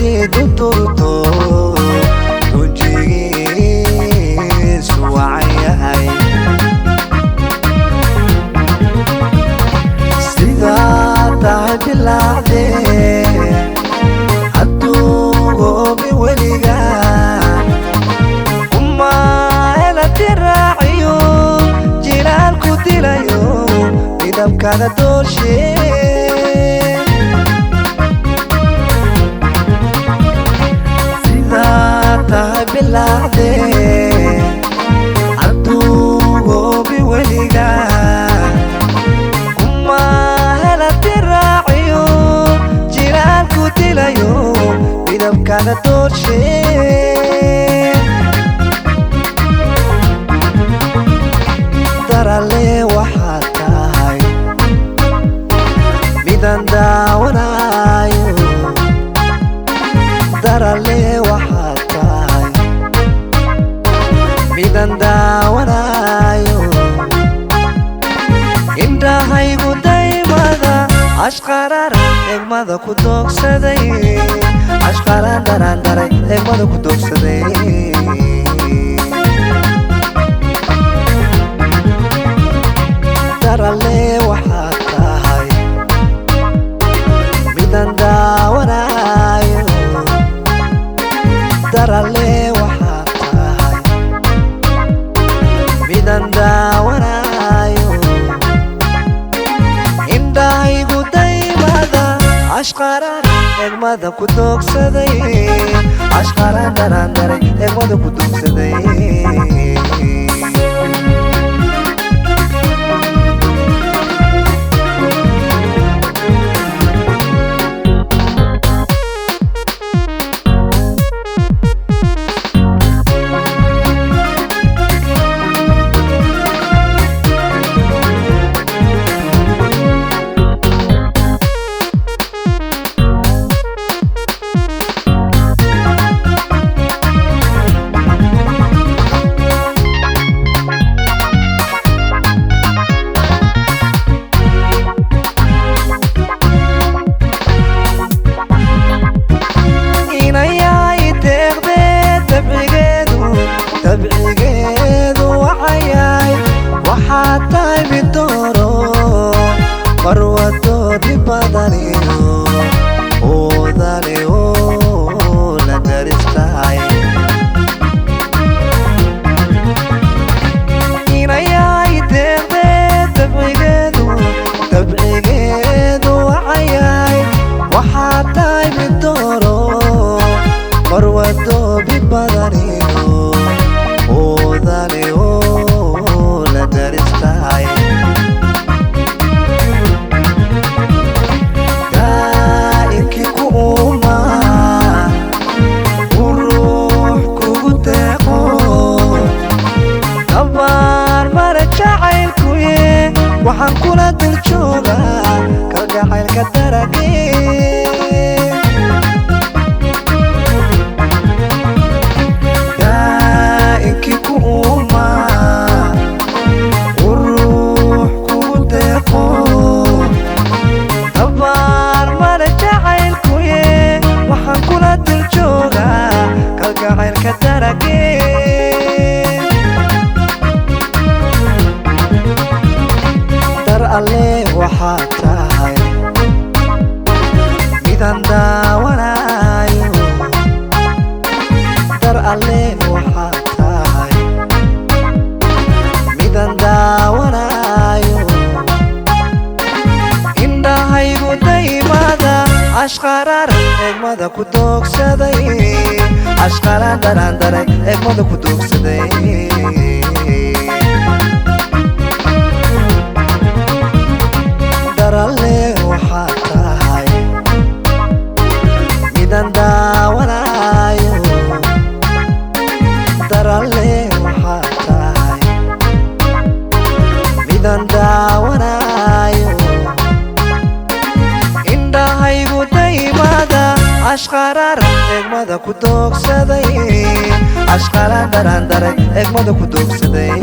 جديد وطرطو وجيس وعيهاي سيداتا بالعدي هدوغو بوليغا وما إلا تراعيو جيرانكو ديلايو إدام كان دورشي بالعدي عدوغو بوليغا كما هلا تراعيو جيرانكو ديلايو إدام كان دورشي درالي وحاتاي ميدان داونايو درالي وحاتاي ميدان داونايو indhahaygu daymada ashqarar egmada ku doogsaday ashqaran darandaray egmada ku doogsaday darale waxaad tahay midaan daawanayo darale waxaad tahay midaan daawanayo indhahaygu daymada ashqaran egmada ku doogsaday ashqaran darandaray egmada ku doogsaday تبعيقيدو وحياي وحاتاي بدورو مروتو دي بدانينو ودانيو لدرستاي إناياي تبعيقيدو وحياي وحاتاي بدورو مروتو دي بدانينو ودانيو لدرستاي دائمكي كوما وروح كوتاقو دمار مرجعيلكو وحان كولا دلجوغا كرجعيلك الدرقي alle waxaad tahay midaan daawanayo dar alle waxaad tahay midaan daawanayo indhahaygu daymada ashqarar egmada ku doogsaday ashqaran darandaray egmada ku doogsaday darale waxaad tahay midaan daawanayo darale waxaad tahay midaan daawanayo indhahaygu daymada ashqarar egmada ku doogsaday ashqaran darandaray egmada ku doogsaday